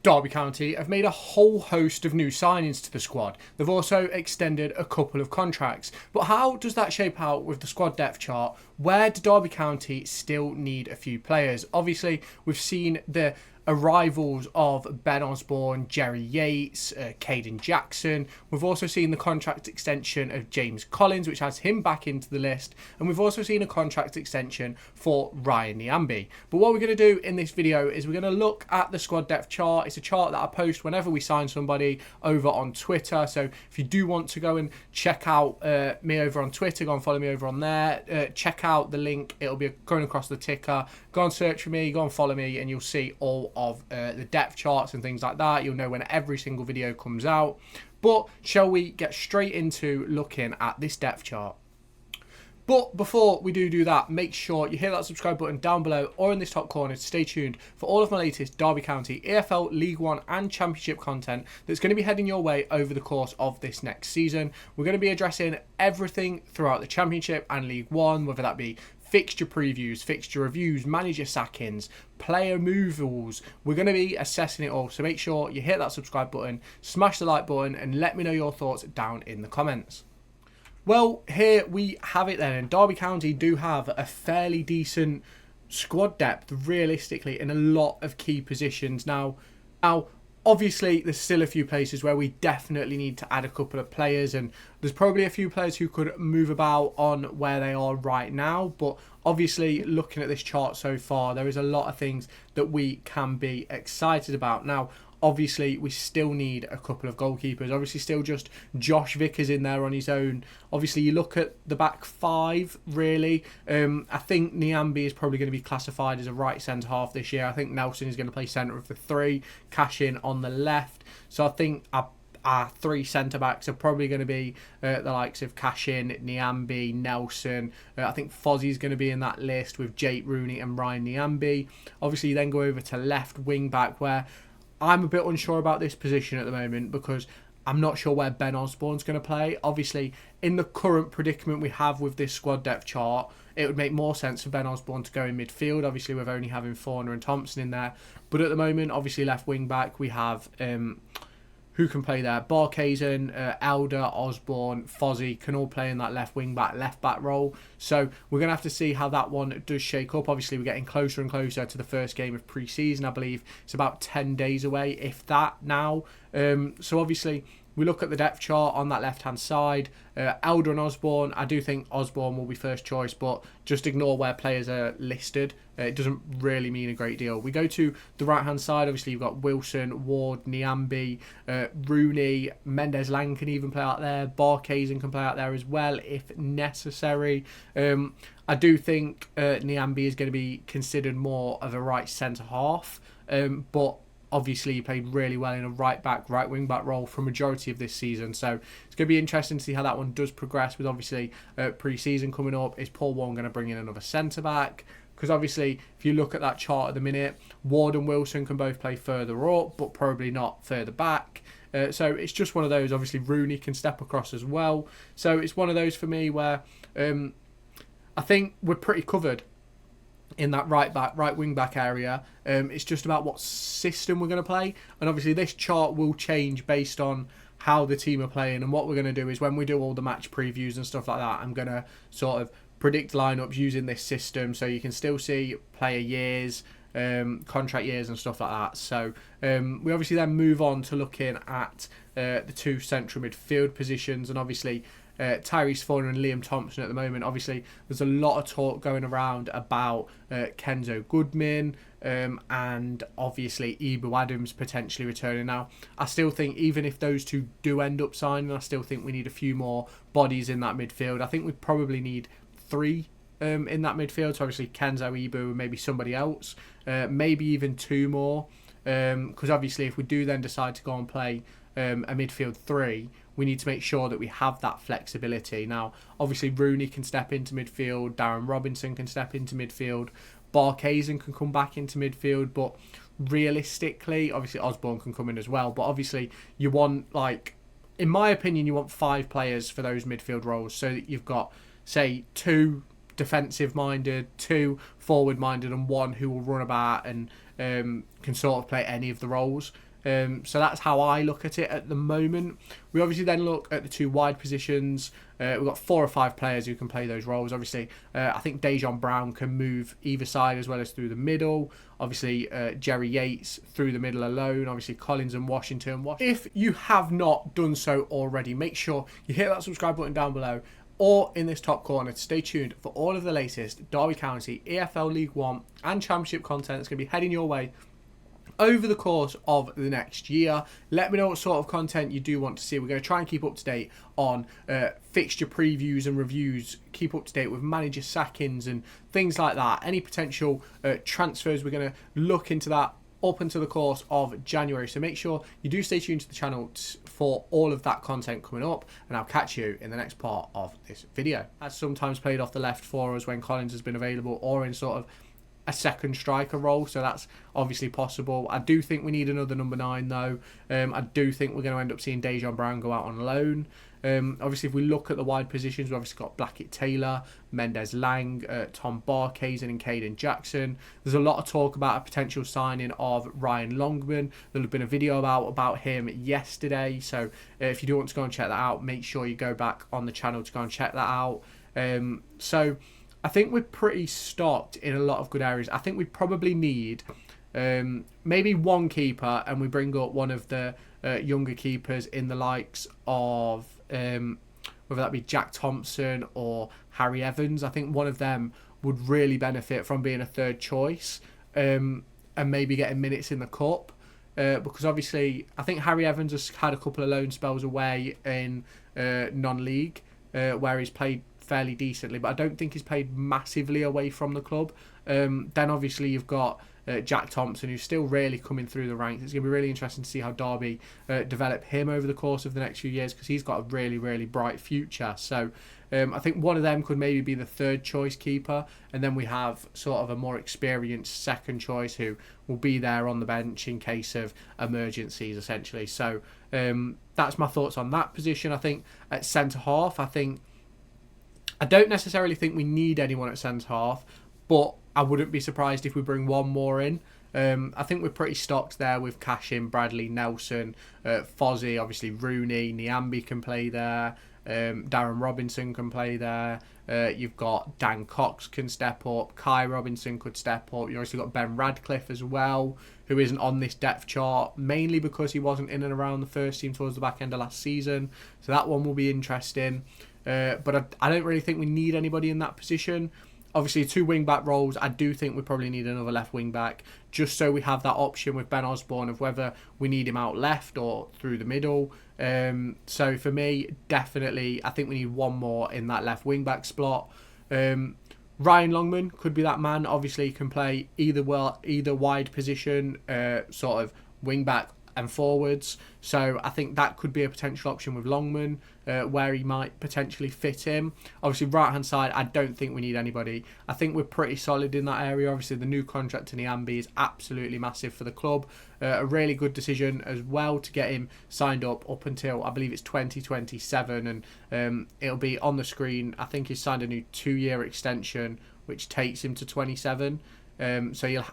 Derby County have made a whole host of new signings to the squad. They've also extended a couple of contracts. But how does that shape out with the squad depth chart? Where do Derby County still need a few players? Obviously, we've seen the arrivals of Ben Osborne, Jerry Yates, Caden Jackson. We've also seen the contract extension of James Collins, which has him back into the list. And we've also seen a contract extension for Ryan Niambi. But what we're going to do in this video is we're going to look at the squad depth chart. It's a chart that I post whenever we sign somebody over on Twitter. So if you do want to go and check out me over on Twitter, go and follow me over on there. Check out the link. It'll be going across the ticker. Go and search for me, go and follow me, and you'll see all of the depth charts and things like that. You'll know when every single video comes out. But shall we get straight into looking at this depth chart? But before we do that, make sure you hit that subscribe button down below or in this top corner to stay tuned for all of my latest Derby County, EFL, League One and Championship content that's going to be heading your way over the course of this next season. We're going to be addressing everything throughout the Championship and League One, whether that be fixture previews, fixture reviews, manager sackings, player movals. We're going to be assessing it all, so make sure you hit that subscribe button, smash the like button, and let me know your thoughts down in the comments. Well, here we have it then, and Derby County do have a fairly decent squad depth, realistically, in a lot of key positions. Now, obviously, there's still a few places where we definitely need to add a couple of players, and there's probably a few players who could move about on where they are right now. But obviously, looking at this chart so far, there is a lot of things that we can be excited about. Now, obviously, we still need a couple of goalkeepers. Obviously, still just Josh Vickers in there on his own. Obviously, you look at the back five, really. I think Niambi is probably going to be classified as a right centre-half this year. I think Nelson is going to play centre of the three, Cash in on the left. So I think our three centre-backs are probably going to be the likes of Cashin, Niambi, Nelson. I think Fozzie's going to be in that list with Jake Rooney and Ryan Niambi. Obviously, you then go over to left wing-back, where I'm a bit unsure about this position at the moment because I'm not sure where Ben Osborne's going to play. Obviously, in the current predicament we have with this squad depth chart, it would make more sense for Ben Osborne to go in midfield, obviously with only having Forner and Thompson in there. But at the moment, obviously left wing back, we have who can play there? Barkhazen, Elder, Osborne, Fozzie can all play in that left wing back, left back role. So we're going to have to see how that one does shake up. Obviously, we're getting closer and closer to the first game of pre-season. I believe it's about 10 days away, if that now. So obviously, we look at the depth chart on that left-hand side. Elder and Osborne, I do think Osborne will be first choice, but just ignore where players are listed. It doesn't really mean a great deal. We go to the right-hand side. Obviously, you've got Wilson, Ward, Niambi, Rooney, Mendes-Lang can even play out there. Barkhazen can play out there as well if necessary. I do think Niambi is going to be considered more of a right centre-half, but obviously, he played really well in a right-back, right-wing-back role for a majority of this season. So it's going to be interesting to see how that one does progress with, obviously, pre-season coming up. Is Paul Warne going to bring in another centre-back? Because, obviously, if you look at that chart at the minute, Ward and Wilson can both play further up, but probably not further back. So it's just one of those. Obviously, Rooney can step across as well. So it's one of those for me where I think we're pretty covered in that right wing back area. It's just about what system we're going to play, and obviously this chart will change based on how the team are playing. And what we're going to do is when we do all the match previews and stuff like that, I'm going to sort of predict lineups using this system, so you can still see player years, contract years and stuff like that. So we obviously then move on to looking at the two central midfield positions, and obviously Tyrese Forner and Liam Thompson at the moment. Obviously, there's a lot of talk going around about Kenzo Goodman and obviously Ibu Adams potentially returning. Now, I still think even if those two do end up signing, I still think we need a few more bodies in that midfield. I think we probably need three in that midfield. So obviously Kenzo, Ibu, and maybe somebody else. Maybe even two more. Because obviously if we do then decide to go and play a midfield three, we need to make sure that we have that flexibility. Now, obviously, Rooney can step into midfield. Darren Robinson can step into midfield. Barkhazen can come back into midfield. But realistically, obviously, Osborne can come in as well. But obviously, you want, like, in my opinion, you want 5 players for those midfield roles. So that you've got, say, 2 defensive-minded, 2 forward-minded, and 1 who will run about and can sort of play any of the roles. So that's how I look at it at the moment. We obviously then look at the 2 wide positions. We've got 4 or 5 players who can play those roles. Obviously, I think Dejan Brown can move either side as well as through the middle. Obviously, Jerry Yates through the middle alone. Obviously, Collins and Washington. If you have not done so already, make sure you hit that subscribe button down below or in this top corner to stay tuned for all of the latest Derby County, EFL League One and Championship content that's going to be heading your way over the course of the next year. Let me know what sort of content you do want to see. We're going to try and keep up to date on fixture previews and reviews, keep up to date with manager sackings and things like that. Any potential transfers, we're going to look into that up until the course of January. So make sure you do stay tuned to the channel for all of that content coming up, and I'll catch you in the next part of this video. Has sometimes played off the left for us when Collins has been available, or in sort of a second striker role, so that's obviously possible. I do think we need another number 9 though. I do think we're going to end up seeing Dejan Brown go out on loan. Obviously, if we look at the wide positions, we've obviously got Blackett Taylor, Mendes Lang, Tom Barkhazen and Caden Jackson. There's a lot of talk about a potential signing of Ryan Longman. There'll have been a video about him yesterday, so if you do want to go and check that out, make sure you go back on the channel to go and check that out. So I think we're pretty stocked in a lot of good areas. I think we probably need maybe 1 keeper, and we bring up one of the younger keepers in the likes of whether that be Jack Thompson or Harry Evans. I think one of them would really benefit from being a third choice and maybe getting minutes in the cup. Because obviously I think Harry Evans has had a couple of loan spells away in non-league where he's played fairly decently, but I don't think he's played massively away from the club. Then obviously you've got Jack Thompson, who's still really coming through the ranks. It's going to be really interesting to see how Derby develop him over the course of the next few years, because he's got a really, really bright future. So I think one of them could maybe be the third choice keeper, and then we have sort of a more experienced second choice who will be there on the bench in case of emergencies, essentially. So that's my thoughts on that position. I think at centre-half, I don't necessarily think we need anyone at centre-half, but I wouldn't be surprised if we bring one more in. I think we're pretty stocked there with Cashin, Bradley, Nelson, Fozzie, obviously Rooney, Niambi can play there, Darren Robinson can play there, you've got Dan Cox can step up, Kai Robinson could step up, you've also got Ben Radcliffe as well, who isn't on this depth chart, mainly because he wasn't in and around the first team towards the back end of last season, so that one will be interesting. But I don't really think we need anybody in that position. Obviously, 2 wing-back roles, I do think we probably need another left wing-back, just so we have that option with Ben Osborne of whether we need him out left or through the middle. So for me, definitely, I think we need one more in that left wing-back slot. Ryan Longman could be that man. Obviously, he can play either wide position, sort of wing-back and forwards, so I think that could be a potential option with Longman, where he might potentially fit in. Obviously, right hand side, I don't think we need anybody. I think we're pretty solid in that area. Obviously, the new contract to Niambi is absolutely massive for the club. A really good decision as well to get him signed up until, I believe it's 2027, and it'll be on the screen. I think he's signed a new 2-year extension which takes him to 27, so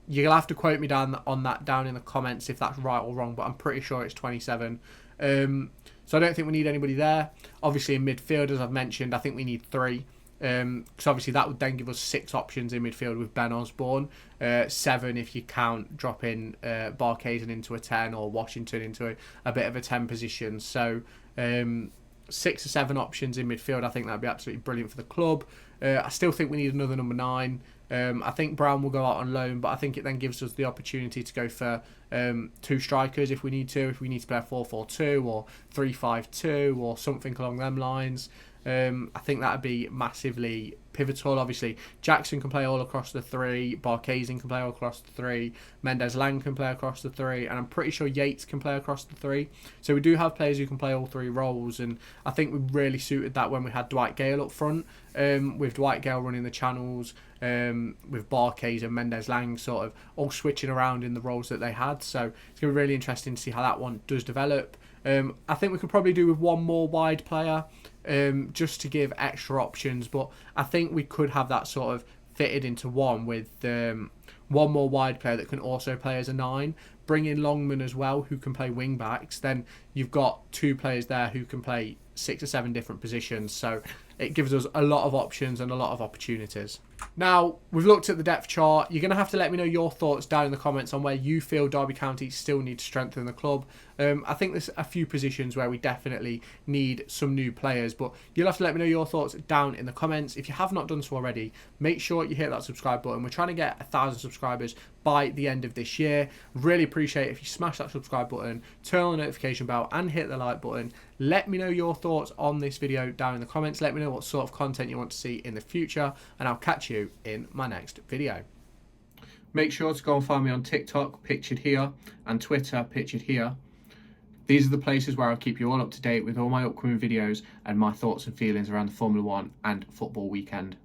you'll have to quote me down in the comments if that's right or wrong, but I'm pretty sure it's 27. So I don't think we need anybody there. Obviously, in midfield, as I've mentioned, I think we need 3. Because obviously that would then give us 6 options in midfield with Ben Osborne. 7 if you count dropping Barkhazen into a 10 or Washington into a bit of a 10 position. So 6 or 7 options in midfield, I think that'd be absolutely brilliant for the club. I still think we need another number 9. I think Brown will go out on loan, but I think it then gives us the opportunity to go for 2 strikers if we need to. If we need to play a 4-4-2 or 3-5-2 or something along them lines. I think that would be massively pivotal. Obviously, Jackson can play all across the 3, Barkhazen can play all across the 3, Mendes Lang can play across the 3, and I'm pretty sure Yates can play across the 3. So we do have players who can play all 3 roles, and I think we really suited that when we had Dwight Gale up front, with Dwight Gale running the channels, with Barkhazen and Mendes Lang sort of all switching around in the roles that they had. So it's going to be really interesting to see how that one does develop. I think we could probably do with one more wide player, just to give extra options, but I think we could have that sort of fitted into one with one more wide player that can also play as a 9. bring in Longman as well, who can play wing backs, then you've got 2 players there who can play 6 or 7 different positions. So it gives us a lot of options and a lot of opportunities. Now, we've looked at the depth chart. You're going to have to let me know your thoughts down in the comments on where you feel Derby County still need to strengthen the club. I think there's a few positions where we definitely need some new players, but you'll have to let me know your thoughts down in the comments. If you have not done so already, make sure you hit that subscribe button. We're trying to get 1,000 subscribers by the end of this year. Really appreciate it if you smash that subscribe button, turn on the notification bell and hit the like button. Let me know your thoughts on this video down in the comments. Let me know what sort of content you want to see in the future, and I'll catch you in my next video. Make sure to go and find me on TikTok, pictured here, and Twitter, pictured here. These are the places where I'll keep you all up to date with all my upcoming videos and my thoughts and feelings around the Formula 1 and football weekend.